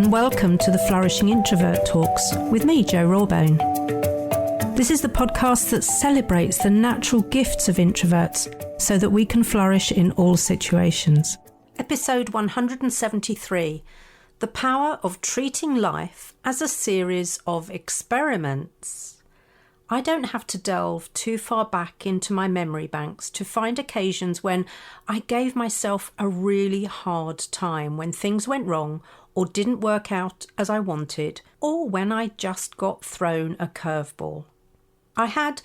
and welcome to the Flourishing Introvert Talks with me, Jo Rawbone. This is the podcast that celebrates the natural gifts of introverts so that we can flourish in all situations. Episode 173, The Power of Treating Life as a Series of Experiments. I don't have to delve too far back into my memory banks to find occasions when I gave myself a really hard time, when things went wrong or didn't work out as I wanted, or when I just got thrown a curveball. I had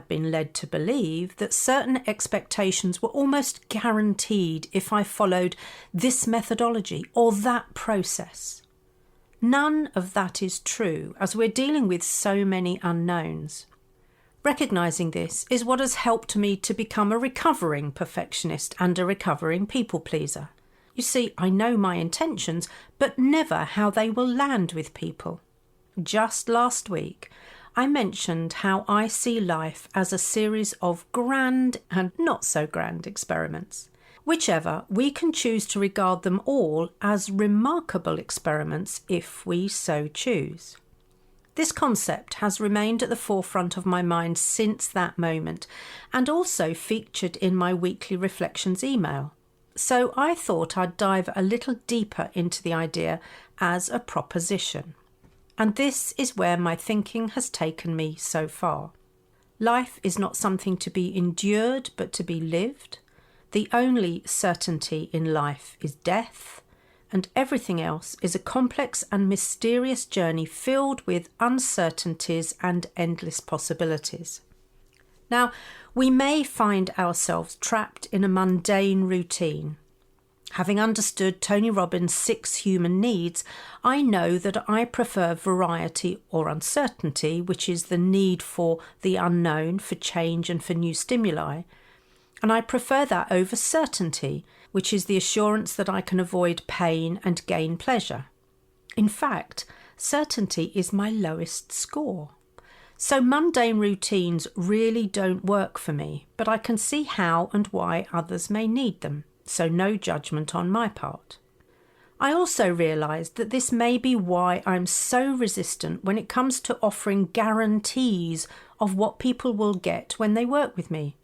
been led to believe that certain expectations were almost guaranteed if I followed this methodology or that process. None of that is true, as we're dealing with so many unknowns. Recognising this is what has helped me to become a recovering perfectionist and a recovering people pleaser. You see, I know my intentions, but never how they will land with people. Just last week, I mentioned how I see life as a series of grand and not so grand experiments. Whichever, we can choose to regard them all as remarkable experiments if we so choose. This concept has remained at the forefront of my mind since that moment, and also featured in my weekly reflections email. So I thought I'd dive a little deeper into the idea as a proposition. And this is where my thinking has taken me so far. Life is not something to be endured, but to be lived. The only certainty in life is death, and everything else is a complex and mysterious journey filled with uncertainties and endless possibilities. Now, we may find ourselves trapped in a mundane routine. Having understood Tony Robbins' 6 human needs, I know that I prefer variety or uncertainty, which is the need for the unknown, for change and for new stimuli. And I prefer that over certainty, which is the assurance that I can avoid pain and gain pleasure. In fact, certainty is my lowest score. So mundane routines really don't work for me, but I can see how and why others may need them, so no judgment on my part. I also realised that this may be why I'm so resistant when it comes to offering guarantees of what people will get when they work with me.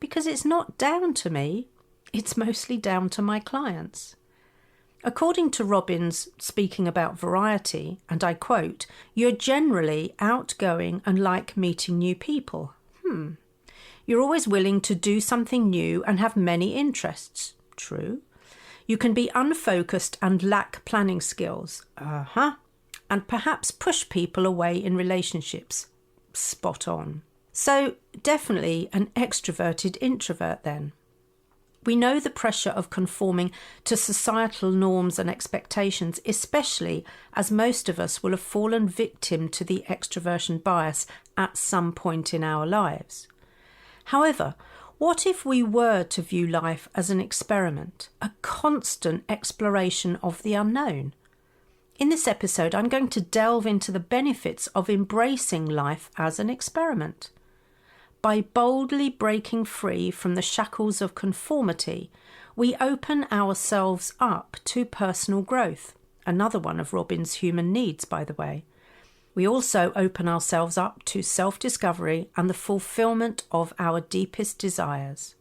Because it's not down to me, it's mostly down to my clients. According to Robbins, speaking about variety, and I quote, "You're generally outgoing and like meeting new people. You're always willing to do something new and have many interests. True. You can be unfocused and lack planning skills. And perhaps push people away in relationships. Spot on. So definitely an extroverted introvert then. We know the pressure of conforming to societal norms and expectations, especially as most of us will have fallen victim to the extroversion bias at some point in our lives. However, what if we were to view life as an experiment, a constant exploration of the unknown? In this episode, I'm going to delve into the benefits of embracing life as an experiment. By boldly breaking free from the shackles of conformity, we open ourselves up to personal growth, another one of Robbins' human needs, by the way. We also open ourselves up to self-discovery and the fulfillment of our deepest desires.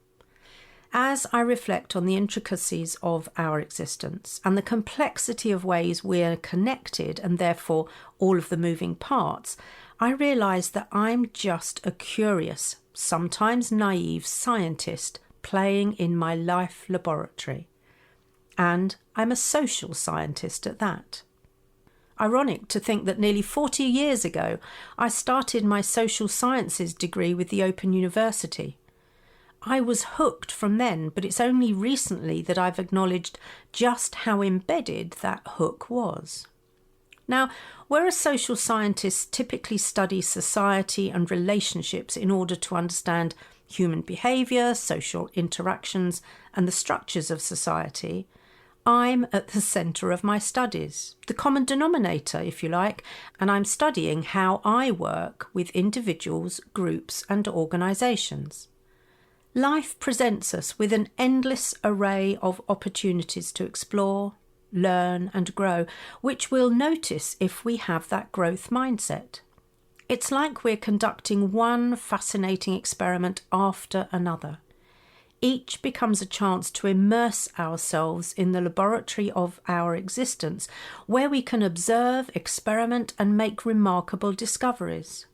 As I reflect on the intricacies of our existence and the complexity of ways we're connected and therefore all of the moving parts, I realise that I'm just a curious, sometimes naive scientist playing in my life laboratory. And I'm a social scientist at that. Ironic to think that nearly 40 years ago, I started my social sciences degree with the Open University. I was hooked from then, but it's only recently that I've acknowledged just how embedded that hook was. Now, whereas social scientists typically study society and relationships in order to understand human behaviour, social interactions, and the structures of society, I'm at the centre of my studies, the common denominator, if you like, and I'm studying how I work with individuals, groups, and organisations. Life presents us with an endless array of opportunities to explore, learn and grow, which we'll notice if we have that growth mindset. It's like we're conducting one fascinating experiment after another. Each becomes a chance to immerse ourselves in the laboratory of our existence, where we can observe, experiment, and make remarkable discoveries.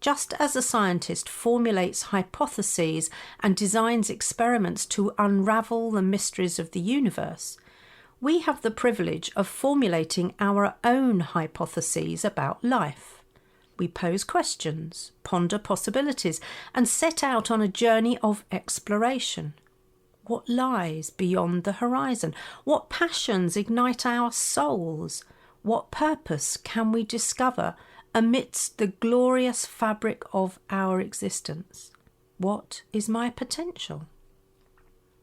Just as a scientist formulates hypotheses and designs experiments to unravel the mysteries of the universe, we have the privilege of formulating our own hypotheses about life. We pose questions, ponder possibilities, and set out on a journey of exploration. What lies beyond the horizon? What passions ignite our souls? What purpose can we discover amidst the glorious fabric of our existence? What is my potential?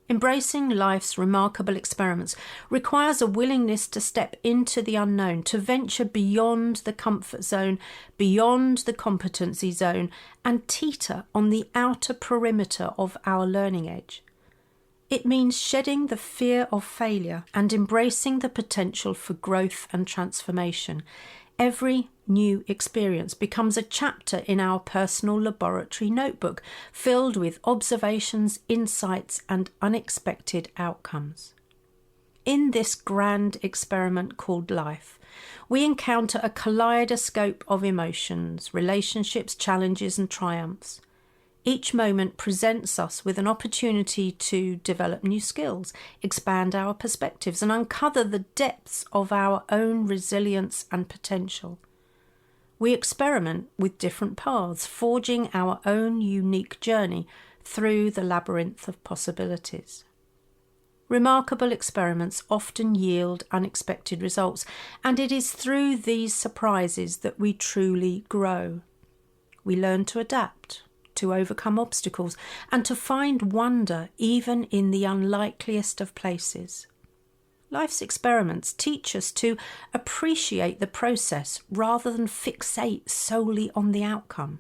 Embracing life's remarkable experiments requires a willingness to step into the unknown, to venture beyond the comfort zone, beyond the competency zone, and teeter on the outer perimeter of our learning edge. It means shedding the fear of failure and embracing the potential for growth and transformation. Every new experience becomes a chapter in our personal laboratory notebook, filled with observations, insights, and unexpected outcomes. In this grand experiment called life, we encounter a kaleidoscope of emotions, relationships, challenges, and triumphs. Each moment presents us with an opportunity to develop new skills, expand our perspectives, and uncover the depths of our own resilience and potential. We experiment with different paths, forging our own unique journey through the labyrinth of possibilities. Remarkable experiments often yield unexpected results, and it is through these surprises that we truly grow. We learn to adapt, to overcome obstacles, and to find wonder even in the unlikeliest of places. Life's experiments teach us to appreciate the process rather than fixate solely on the outcome.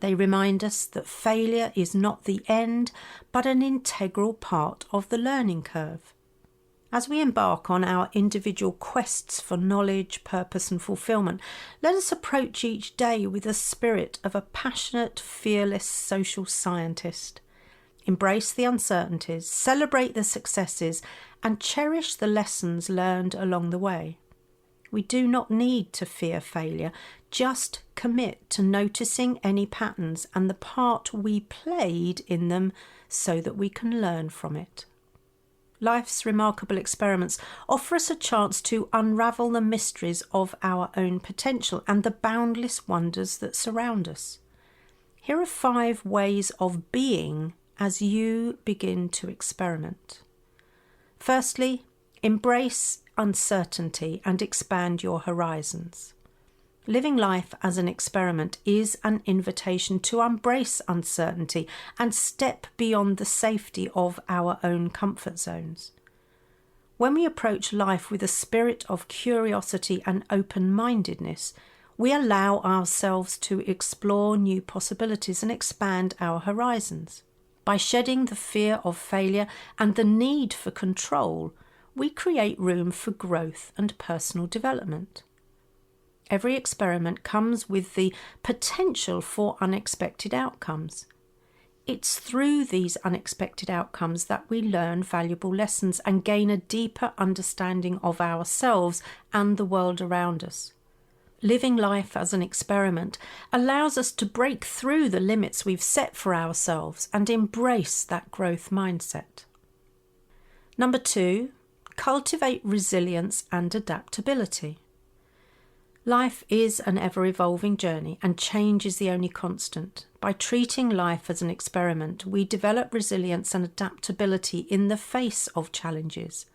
They remind us that failure is not the end, but an integral part of the learning curve. As we embark on our individual quests for knowledge, purpose, and fulfillment, let us approach each day with the spirit of a passionate, fearless social scientist. Embrace the uncertainties, celebrate the successes, and cherish the lessons learned along the way. We do not need to fear failure, just commit to noticing any patterns and the part we played in them so that we can learn from it. Life's remarkable experiments offer us a chance to unravel the mysteries of our own potential and the boundless wonders that surround us. Here are 5 ways of being as you begin to experiment. Firstly, embrace uncertainty and expand your horizons. Living life as an experiment is an invitation to embrace uncertainty and step beyond the safety of our own comfort zones. When we approach life with a spirit of curiosity and open-mindedness, we allow ourselves to explore new possibilities and expand our horizons. By shedding the fear of failure and the need for control, we create room for growth and personal development. Every experiment comes with the potential for unexpected outcomes. It's through these unexpected outcomes that we learn valuable lessons and gain a deeper understanding of ourselves and the world around us. Living life as an experiment allows us to break through the limits we've set for ourselves and embrace that growth mindset. Number 2, cultivate resilience and adaptability. Life is an ever-evolving journey, and change is the only constant. By treating life as an experiment, we develop resilience and adaptability in the face of challenges.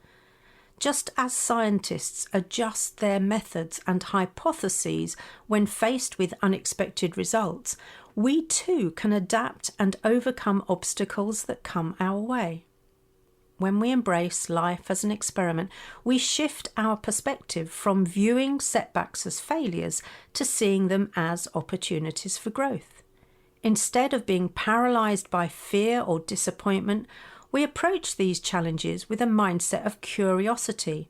Just as scientists adjust their methods and hypotheses when faced with unexpected results, we too can adapt and overcome obstacles that come our way. When we embrace life as an experiment, we shift our perspective from viewing setbacks as failures to seeing them as opportunities for growth. Instead of being paralysed by fear or disappointment, we approach these challenges with a mindset of curiosity,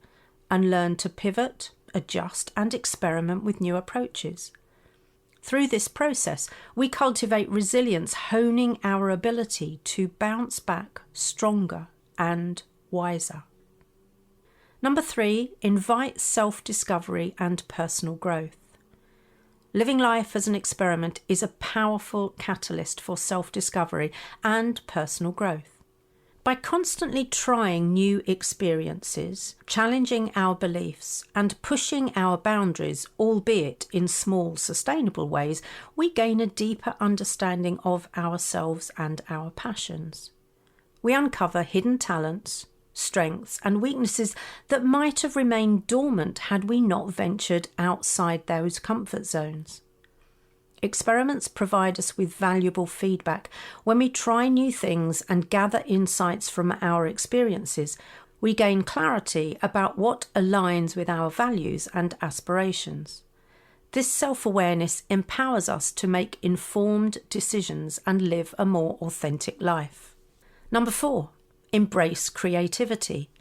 and learn to pivot, adjust, and experiment with new approaches. Through this process, we cultivate resilience, honing our ability to bounce back stronger and wiser. Number 3, invite self-discovery and personal growth. Living life as an experiment is a powerful catalyst for self-discovery and personal growth. By constantly trying new experiences, challenging our beliefs, and pushing our boundaries, albeit in small, sustainable ways, we gain a deeper understanding of ourselves and our passions. We uncover hidden talents, strengths, and weaknesses that might have remained dormant had we not ventured outside those comfort zones. Experiments provide us with valuable feedback. When we try new things and gather insights from our experiences, we gain clarity about what aligns with our values and aspirations. This self-awareness empowers us to make informed decisions and live a more authentic life. Number 4, embrace creativity.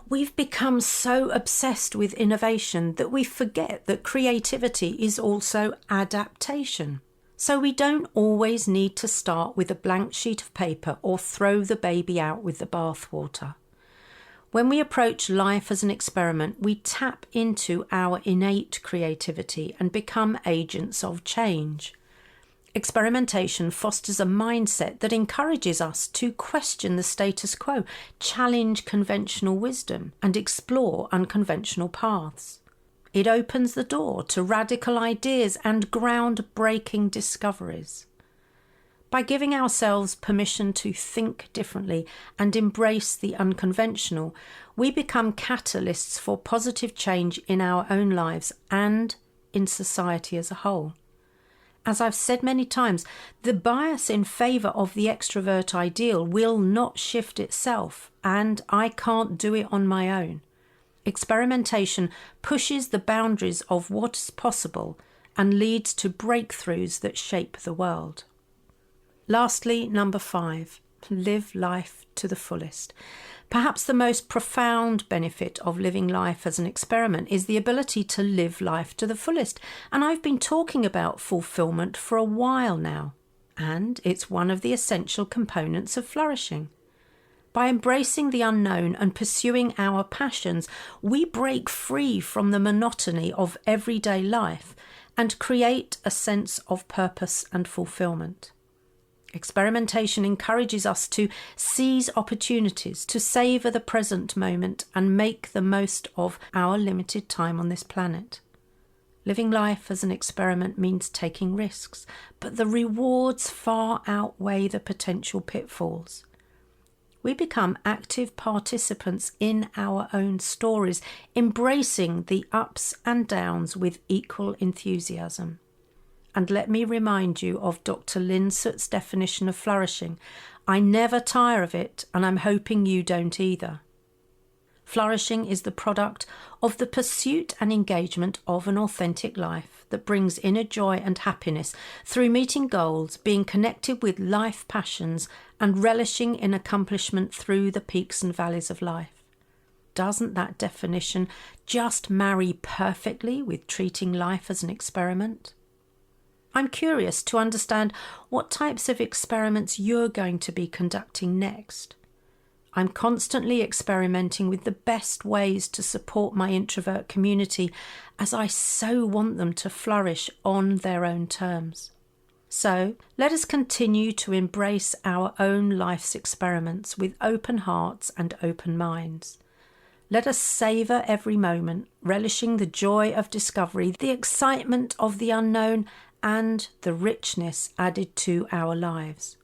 We've become so obsessed with innovation that we forget that creativity is also adaptation. So we don't always need to start with a blank sheet of paper or throw the baby out with the bathwater. When we approach life as an experiment, we tap into our innate creativity and become agents of change. Experimentation fosters a mindset that encourages us to question the status quo, challenge conventional wisdom, and explore unconventional paths. It opens the door to radical ideas and groundbreaking discoveries. By giving ourselves permission to think differently and embrace the unconventional, we become catalysts for positive change in our own lives and in society as a whole. As I've said many times, the bias in favour of the extrovert ideal will not shift itself, and I can't do it on my own. Experimentation pushes the boundaries of what is possible and leads to breakthroughs that shape the world. Lastly, number 5, live life to the fullest. Perhaps the most profound benefit of living life as an experiment is the ability to live life to the fullest. And I've been talking about fulfillment for a while now, and it's one of the essential components of flourishing. By embracing the unknown and pursuing our passions, we break free from the monotony of everyday life and create a sense of purpose and fulfillment. Experimentation encourages us to seize opportunities, to savour the present moment and make the most of our limited time on this planet. Living life as an experiment means taking risks, but the rewards far outweigh the potential pitfalls. We become active participants in our own stories, embracing the ups and downs with equal enthusiasm. And let me remind you of Dr. Linsut's definition of flourishing. I never tire of it, and I'm hoping you don't either. Flourishing is the product of the pursuit and engagement of an authentic life that brings inner joy and happiness through meeting goals, being connected with life passions, and relishing in accomplishment through the peaks and valleys of life. Doesn't that definition just marry perfectly with treating life as an experiment? I'm curious to understand what types of experiments you're going to be conducting next. I'm constantly experimenting with the best ways to support my introvert community, as I so want them to flourish on their own terms. So let us continue to embrace our own life's experiments with open hearts and open minds. Let us savour every moment, relishing the joy of discovery, the excitement of the unknown, and the richness added to our lives.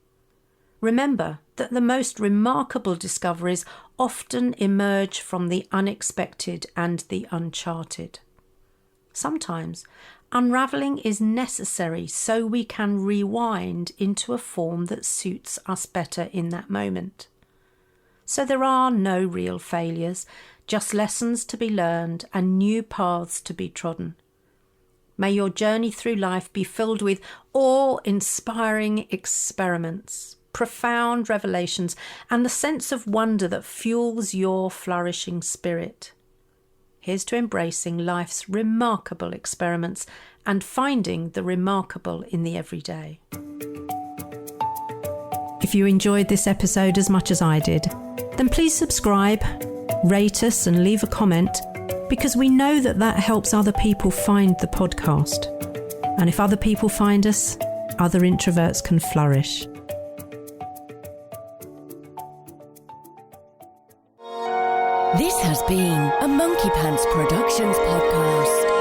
Remember that the most remarkable discoveries often emerge from the unexpected and the uncharted. Sometimes unravelling is necessary so we can rewind into a form that suits us better in that moment. So there are no real failures, just lessons to be learned and new paths to be trodden. May your journey through life be filled with awe-inspiring experiments, profound revelations, and the sense of wonder that fuels your flourishing spirit. Here's to embracing life's remarkable experiments and finding the remarkable in the everyday. If you enjoyed this episode as much as I did, then please subscribe, rate us and leave a comment, because we know that helps other people find the podcast. And if other people find us, other introverts can flourish. This has been a Monkey Pants Productions podcast.